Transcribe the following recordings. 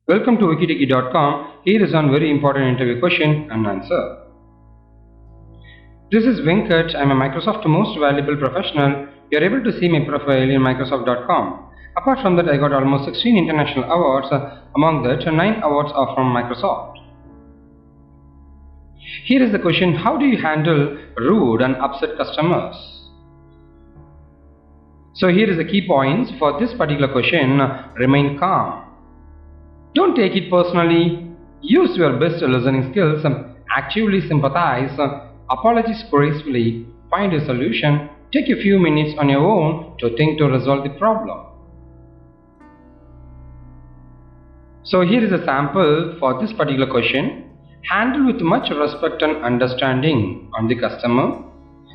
Welcome to wikitiki.com. Here is one very important interview question and answer. This is Venkat. I am a Microsoft Most Valuable Professional. You are able to see my profile in Microsoft.com. Apart from that, I got almost 16 international awards. Among that, 9 awards are from Microsoft. Here is the question: how do you handle rude and upset customers? So here is the key points for this particular question. Remain calm. Don't take it personally. Use your best listening skills. Actively sympathize. Apologize gracefully. Find a solution. Take a few minutes on your own to think to resolve the problem. So here is a sample for this particular question. Handle with much respect and understanding on the customer.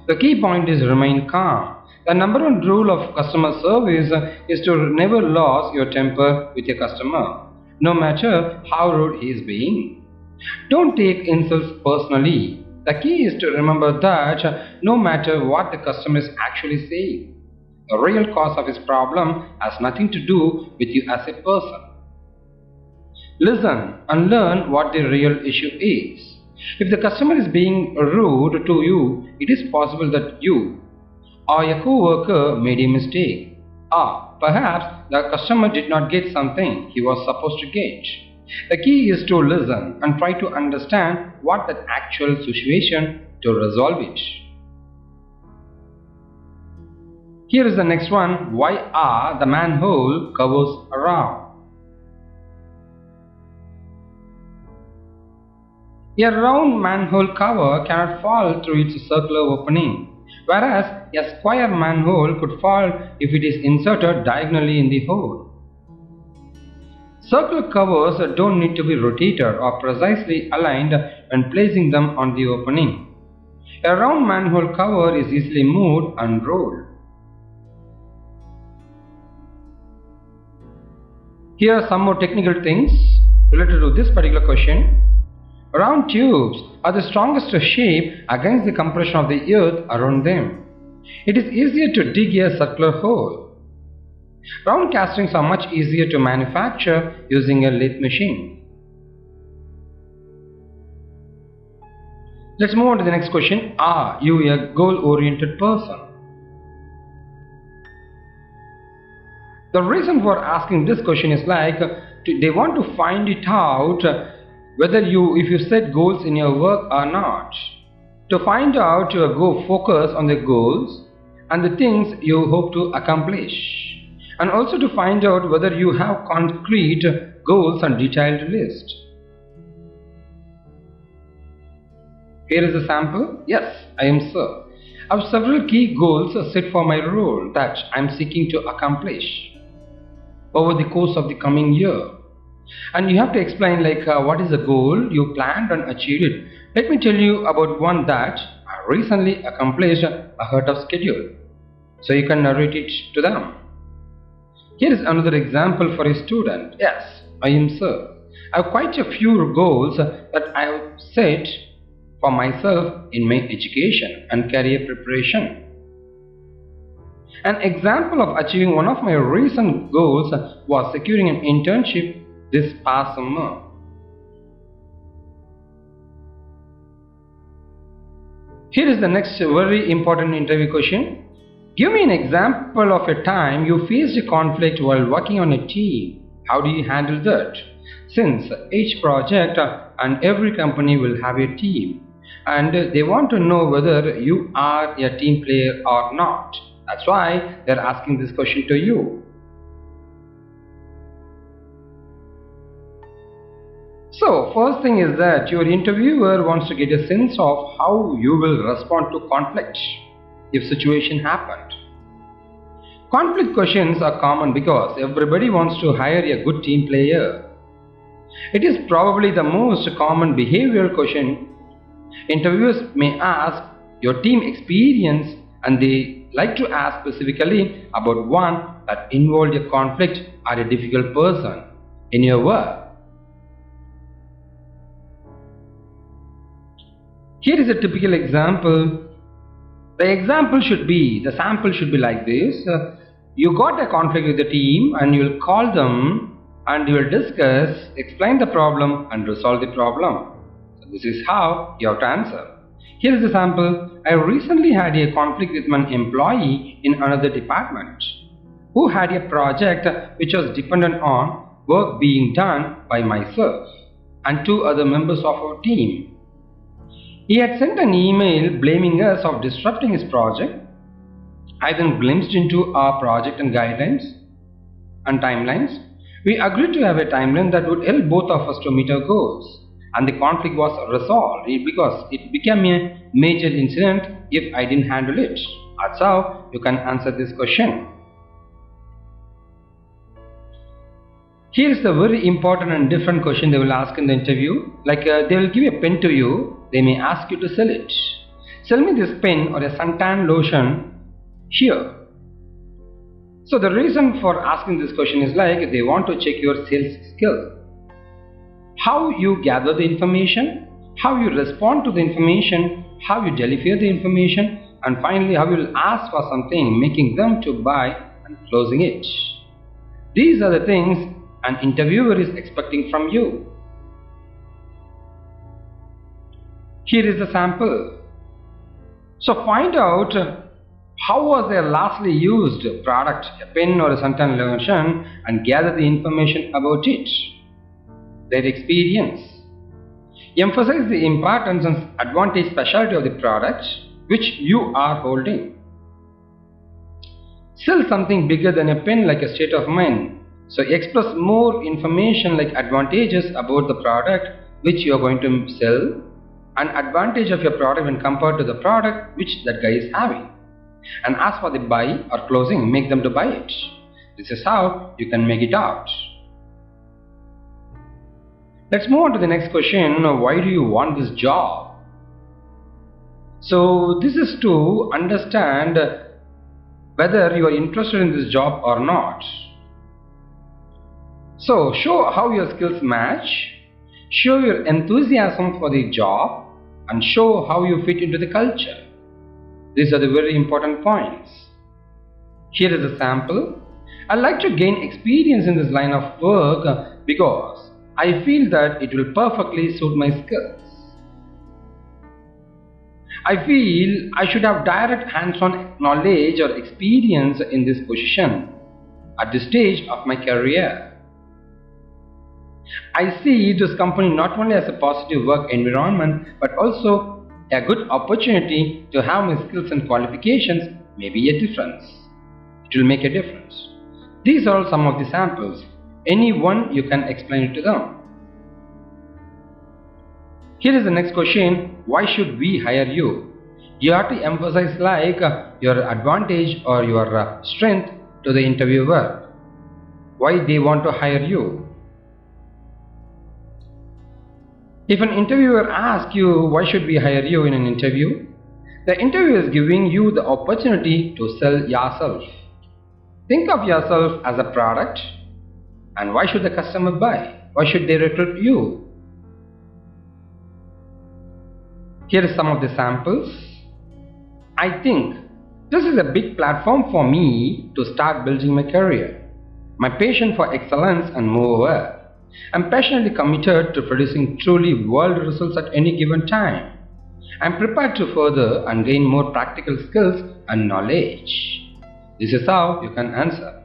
The key point is remain calm. The number one rule of customer service is to never lose your temper with your customer, no matter how rude he is being. Don't take insults personally. The key is to remember that no matter what the customer is actually saying, the real cause of his problem has nothing to do with you as a person. Listen and learn what the real issue is. If the customer is being rude to you, it is possible that you or your co-worker made a mistake, or perhaps the customer did not get something he was supposed to get. The key is to listen and try to understand what the actual situation to resolve it. Here is the next one. Why are the manhole covers round? A round manhole cover cannot fall through its circular opening, whereas a square manhole could fall if it is inserted diagonally in the hole. Circular covers don't need to be rotated or precisely aligned when placing them on the opening. A round manhole cover is easily moved and rolled. Here are some more technical things related to this particular question. Round tubes are the strongest shape against the compression of the earth around them. It is easier to dig a circular hole. Round castings are much easier to manufacture using a lathe machine. Let's move on to the next question. Are you a goal-oriented person? The reason for asking this question is they want to find it out whether if you set goals in your work or not. To find out, go focus on the goals and the things you hope to accomplish, and also to find out whether you have concrete goals and detailed list. Here is a sample. Yes, I am sir. I have several key goals set for my role that I am seeking to accomplish over the course of the coming year. And you have to explain what is the goal you planned and achieved it. Let me tell you about one that I recently accomplished ahead of schedule, so you can narrate it to them. Here is another example for a student. Yes, I am sir. I have quite a few goals that I have set for myself in my education and career preparation. An example of achieving one of my recent goals was securing an internship this past summer. Here is the next very important interview question. Give me an example of a time you faced a conflict while working on a team. How do you handle that? Since each project and every company will have a team, and they want to know whether you are a team player or not. That's why they're asking this question to you. So first thing is that your interviewer wants to get a sense of how you will respond to conflict if situation happened. Conflict questions are common because everybody wants to hire a good team player. It is probably the most common behavioral question interviewers may ask your team experience, and they like to ask specifically about one that involved a conflict or a difficult person in your work. Here is a typical example. The sample should be like this. You got a conflict with the team and you'll call them and you will discuss, explain the problem and resolve the problem. So this is how you have to answer. Here is a sample. I recently had a conflict with an employee in another department who had a project which was dependent on work being done by myself and two other members of our team. He had sent an email blaming us of disrupting his project. I then glimpsed into our project and guidelines and timelines. We agreed to have a timeline that would help both of us to meet our goals, and the conflict was resolved because it became a major incident if I didn't handle it. That's how you can answer this question. Here is the very important and different question they will ask in the interview. Like they will give a pen to you. They may ask you to sell it. Sell me this pen or a suntan lotion here. So the reason for asking this question is like they want to check your sales skill. How you gather the information, how you respond to the information, how you deliver the information, and finally how you will ask for something, making them to buy and closing it. These are the things an interviewer is expecting from you. Here is the sample. So find out how was their lastly used product, a pen or a suntan lotion, and gather the information about it. Their experience. Emphasize the importance and advantage specialty of the product which you are holding. Sell something bigger than a pen like a state of mind. So express more information like advantages about the product which you are going to sell and advantage of your product when compared to the product which that guy is having. And ask for the buy or closing, make them to buy it. This is how you can make it out. Let's move on to the next question. Why do you want this job? So this is to understand whether you are interested in this job or not. So show how your skills match, show your enthusiasm for the job, and show how you fit into the culture. These are the very important points. Here is a sample. I'd like to gain experience in this line of work because I feel that it will perfectly suit my skills. I feel I should have direct hands-on knowledge or experience in this position at this stage of my career. I see this company not only as a positive work environment but also a good opportunity to have my skills and qualifications may be a difference. It will make a difference. These are some of the samples. Any one you can explain it to them. Here is the next question. Why should we hire you? You have to emphasize like your advantage or your strength to the interviewer. Why they want to hire you. If an interviewer asks you why should we hire you in an interview, the interviewer is giving you the opportunity to sell yourself. Think of yourself as a product, and why should the customer buy? Why should they recruit you? Here are some of the samples. I think this is a big platform for me to start building my career. My passion for excellence and moreover, I'm passionately committed to producing truly world results at any given time. I'm prepared to further and gain more practical skills and knowledge. This is how you can answer.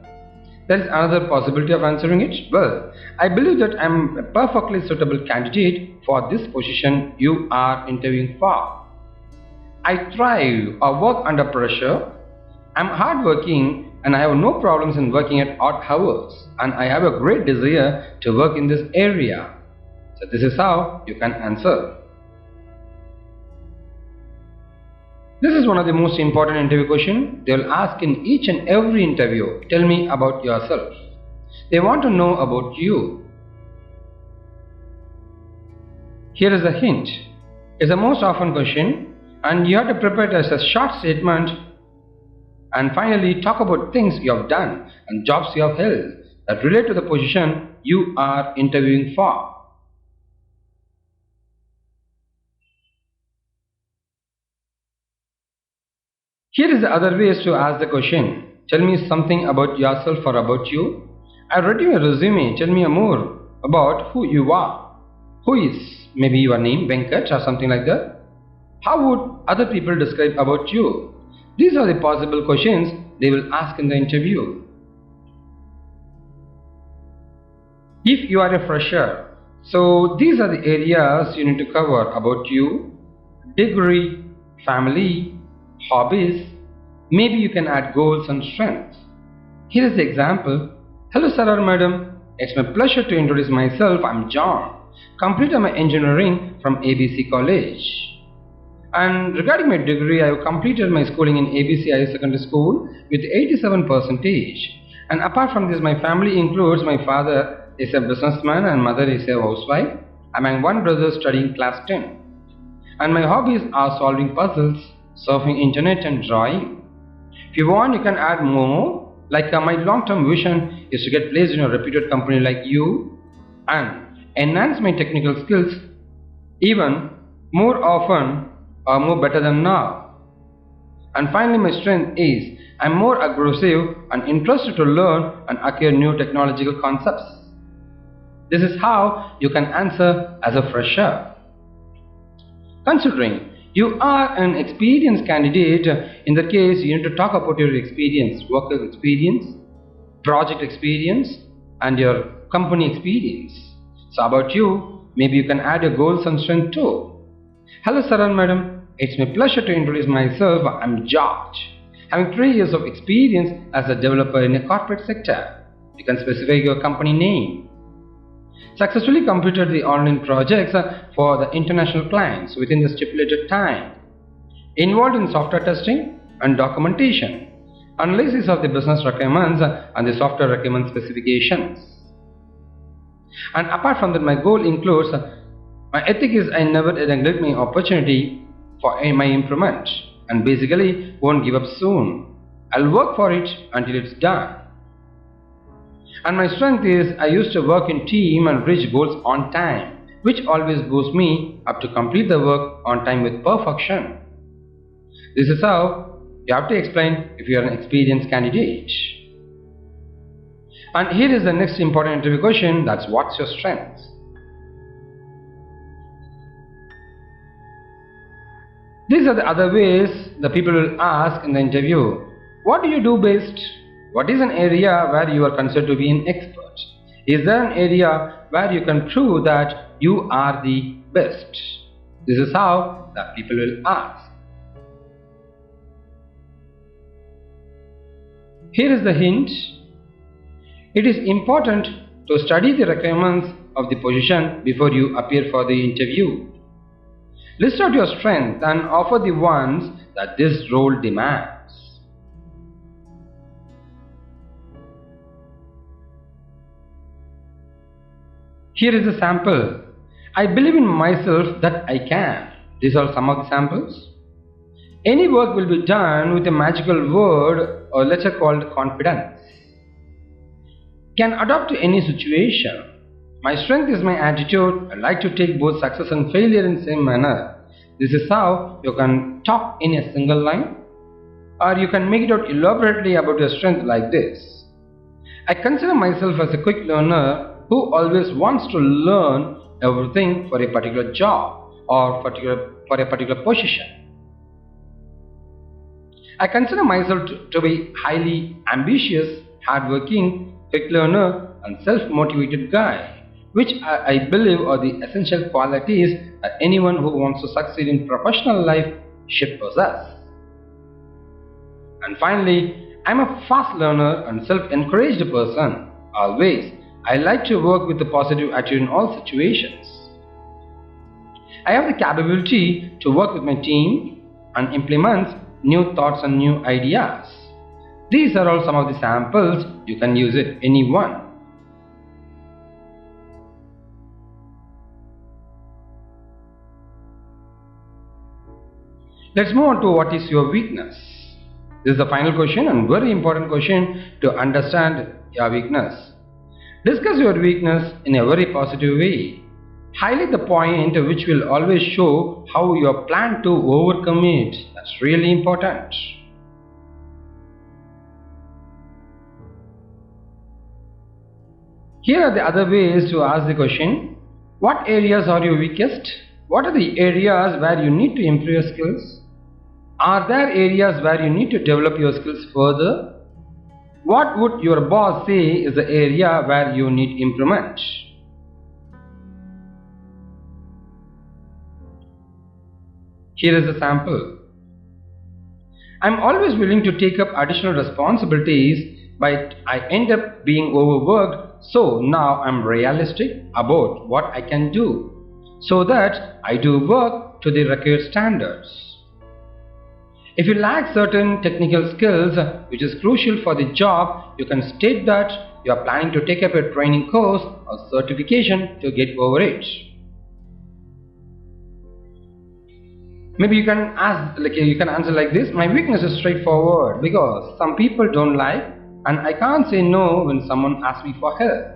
There is another possibility of answering it. Well, I believe that I'm a perfectly suitable candidate for this position you are interviewing for. I thrive or work under pressure. I'm hardworking and I have no problems in working at odd hours, and I have a great desire to work in this area. So this is how you can answer. This is one of the most important interview questions. They will ask in each and every interview, tell me about yourself. They want to know about you. Here is a hint. It's the most often question and you have to prepare it as a short statement. And finally, talk about things you have done and jobs you have held that relate to the position you are interviewing for. Here is the other ways to ask the question. Tell me something about yourself or about you. I read your resume. Tell me more about who you are. Who is maybe your name, Venkat or something like that? How would other people describe about you? These are the possible questions they will ask in the interview. If you are a fresher, so these are the areas you need to cover about you: degree, family, hobbies. Maybe you can add goals and strengths. Here is the example. Hello sir or madam, it's my pleasure to introduce myself. I'm John, completed my engineering from ABC College. And regarding my degree, I have completed my schooling in ABC Higher Secondary School with 87%. And apart from this, my family includes my father is a businessman and mother is a housewife. I'm one brother studying class 10. And my hobbies are solving puzzles, surfing internet and drawing. If you want, you can add more. Like my long-term vision is to get placed in a reputed company like you and enhance my technical skills even more often or more better than now. And finally, my strength is I'm more aggressive and interested to learn and acquire new technological concepts. This is how you can answer as a fresher. Considering you are an experienced candidate, in that case you need to talk about your experience, work experience, project experience and your company experience. So about you, maybe you can add your goals and strength too. Hello sir and madam, it's my pleasure to introduce myself. I'm George, having 3 years of experience as a developer in a corporate sector. You can specify your company name. Successfully completed the online projects for the international clients within the stipulated time. Involved in software testing and documentation, analysis of the business requirements and the software requirement specifications. And apart from that, my goal includes my ethic is I never neglect my opportunity for my improvement and basically won't give up soon. I'll work for it until it's done. And my strength is I used to work in team and reach goals on time, which always boosts me up to complete the work on time with perfection. This is how you have to explain if you are an experienced candidate. And here is the next important interview question, that's what's your strength? These are the other ways the people will ask in the interview. What do you do best? What is an area where you are considered to be an expert? Is there an area where you can prove that you are the best? This is how the people will ask. Here is the hint. It is important to study the requirements of the position before you appear for the interview. List out your strengths and offer the ones that this role demands. Here is a sample. I believe in myself that I can. These are some of the samples. Any work will be done with a magical word or letter called confidence. Can adapt to any situation. My strength is my attitude. I like to take both success and failure in the same manner. This is how you can talk in a single line, or you can make it out elaborately about your strength like this. I consider myself as a quick learner who always wants to learn everything for a particular job or for a particular position. I consider myself to be highly ambitious, hardworking, quick learner and self-motivated guy, which I believe are the essential qualities that anyone who wants to succeed in professional life should possess. And finally, I'm a fast learner and self-encouraged person. Always, I like to work with a positive attitude in all situations. I have the capability to work with my team and implement new thoughts and new ideas. These are all some of the samples. You can use it any one. Let's move on to what is your weakness. This is the final question and very important question to understand your weakness. Discuss your weakness in a very positive way. Highlight the point which will always show how you plan to overcome it. That's really important. Here are the other ways to ask the question. What areas are you weakest? What are the areas where you need to improve your skills? Are there areas where you need to develop your skills further? What would your boss say is the area where you need improvement? Here is a sample. I'm always willing to take up additional responsibilities, but I end up being overworked, so now I'm realistic about what I can do so that I do work to the required standards. If you lack certain technical skills which is crucial for the job, you can state that you are planning to take up a training course or certification to get over it. Maybe you can answer like this. My weakness is straightforward because some people don't like and I can't say no when someone asks me for help.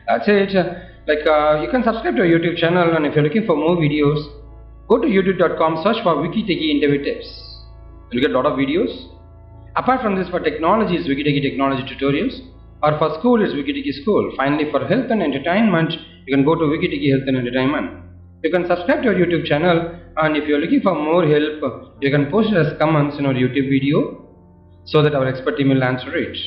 That's it. You can subscribe to our YouTube channel, and if you're looking for more videos, go to youtube.com, search for WikiTechie interview tips. You'll get a lot of videos. Apart from this, for technology is WikiTechie technology tutorials, or for school is WikiTechie school. Finally, for health and entertainment, you can go to WikiTechie health and entertainment. You can subscribe to our YouTube channel, and if you're looking for more help, you can post it as comments in our YouTube video so that our expert team will answer it.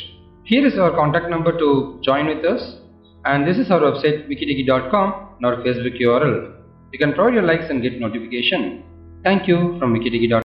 Here is our contact number to join with us, and this is our website wikitechie.com and our Facebook URL. You can provide your likes and get notification. Thank you from wikitechie.com.